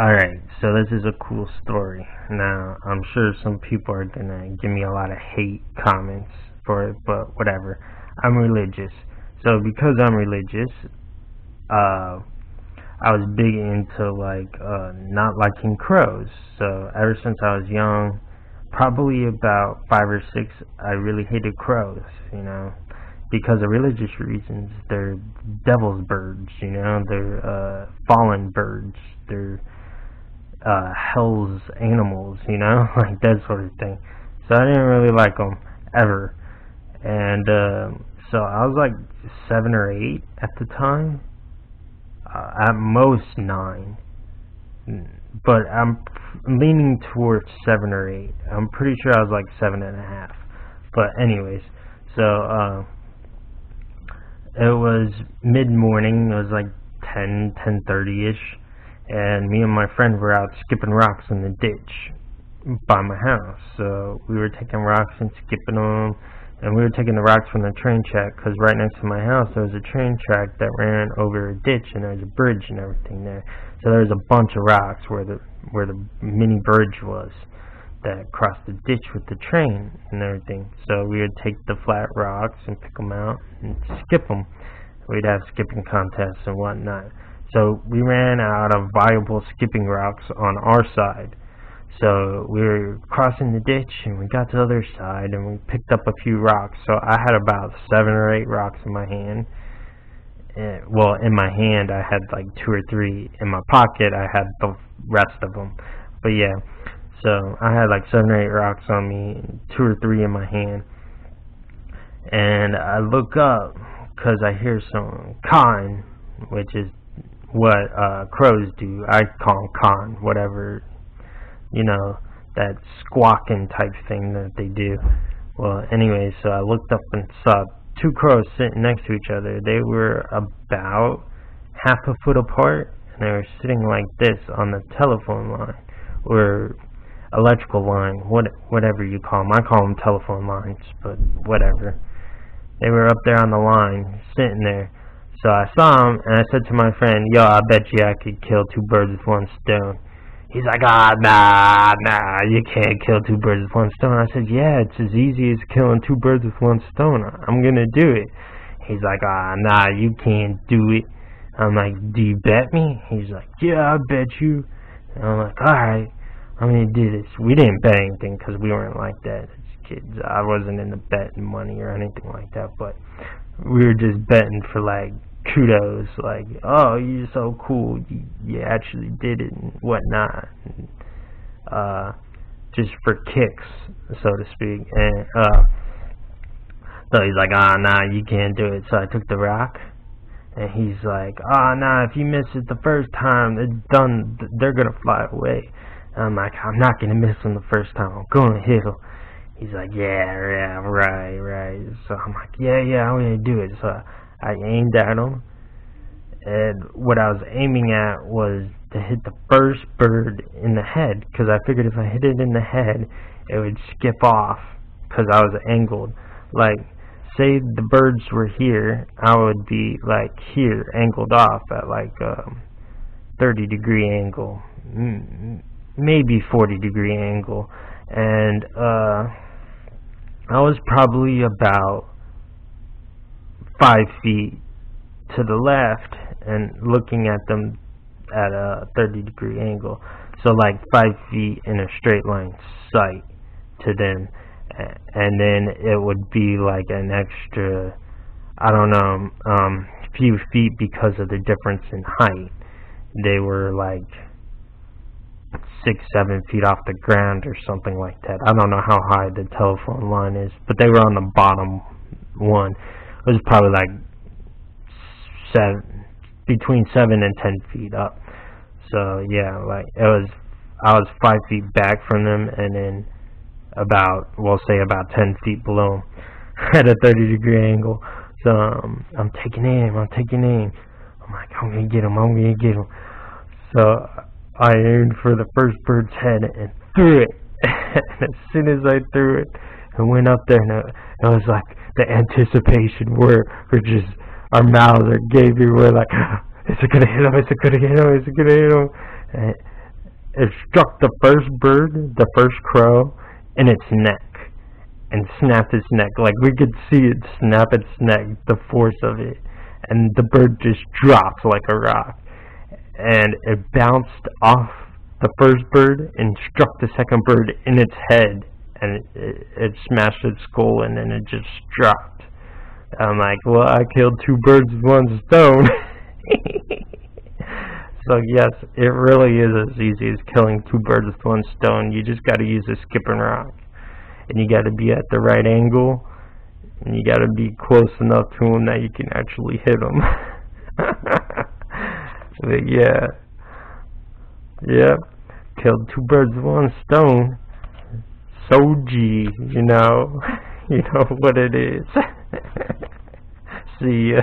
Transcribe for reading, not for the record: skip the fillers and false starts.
Alright, so this is a cool story. Now, I'm sure some people are gonna give me a lot of hate comments for it, but whatever. I'm religious. So, because I'm religious, I was big into, not liking crows. So, ever since I was young, probably about 5 or 6, I really hated crows, because of religious reasons. They're devil's birds, they're fallen birds, they're hell's animals, like that sort of thing. So I didn't really like them ever, and so I was like 7 or 8 at the time, at most 9, but I'm leaning towards 7 or 8. I'm pretty sure I was like 7.5. But anyways, so it was mid-morning. It was like 10:30ish. And me and my friend were out skipping rocks in the ditch by my house. So we were taking rocks and skipping them, and we were taking the rocks from the train track, because right next to my house there was a train track that ran over a ditch, and there was a bridge and everything there. So there was a bunch of rocks where the mini bridge was that crossed the ditch with the train and everything. So we would take the flat rocks and pick them out and skip them. We'd have skipping contests and whatnot. So we ran out of viable skipping rocks on our side. So we were crossing the ditch, and we got to the other side, and we picked up a few rocks. So I had about 7 or 8 rocks in my hand. Well, in my hand I had like 2 or 3. In my pocket I had the rest of them. But yeah, so I had like 7 or 8 rocks on me, 2 or 3 in my hand. And I look up, because I hear some cawing, which is what crows do. I call them con, whatever, that squawking type thing that they do. Well, anyway, so I looked up and saw 2 crows sitting next to each other. They were about half a foot apart, and they were sitting like this on the telephone line, or electrical line, whatever you call them. I call them telephone lines, but whatever. They were up there on the line, sitting there. So I saw him, and I said to my friend, "Yo, I bet you I could kill 2 birds with 1 stone." He's like, nah, you can't kill 2 birds with 1 stone. I said, yeah, it's as easy as killing 2 birds with 1 stone. I'm gonna do it. He's like, nah, you can't do it. I'm like, do you bet me? He's like, yeah, I bet you. And I'm like, alright, I'm gonna do this. We didn't bet anything, because we weren't like that as kids. I wasn't into betting money or anything like that, but we were just betting for like kudos, like, oh, you're so cool, you actually did it and whatnot, and, just for kicks, so to speak. And so he's like, nah, you can't do it. So I took the rock, and he's like, nah, if you miss it the first time, it's done, they're gonna fly away. And I'm like, I'm not gonna miss them the first time, I'm gonna hit them. He's like, yeah, right. So I'm like, yeah, I'm gonna do it. So I aimed at him, and what I was aiming at was to hit the first bird in the head, because I figured if I hit it in the head, it would skip off, because I was angled. Like, say the birds were here, I would be like here, angled off at like a 30-degree angle, maybe 40-degree angle, and I was probably about 5 feet to the left and looking at them at a 30-degree angle. So like 5 feet in a straight line sight to them. And then it would be like an extra, I don't know, few feet because of the difference in height. They were like 6-7 feet off the ground or something like that. I don't know how high the telephone line is, but they were on the bottom one. It was probably like between 7 and 10 feet up. So yeah, like I was 5 feet back from them, and then we'll say about 10 feet below them at a 30-degree angle. So I'm taking aim. I'm like, I'm gonna get him. So I aimed for the first bird's head and threw it. And as soon as I threw it, it went up there, and it was like the anticipation where we're just, our mouths are gaping. We're like, is it gonna hit him? And It struck the first bird, the first crow, in its neck, and snapped its neck. Like, we could see it snap its neck, the force of it, and the bird just dropped like a rock, and it bounced off the first bird and struck the second bird in its head, and it smashed its skull, and then it just dropped. I'm like, well, I killed 2 birds with 1 stone. So yes, it really is as easy as killing 2 birds with 1 stone. You just got to use a skipping rock, and you got to be at the right angle, and you got to be close enough to them that you can actually hit them. But yeah, killed 2 birds with 1 stone. Soji, you know what it is. See ya.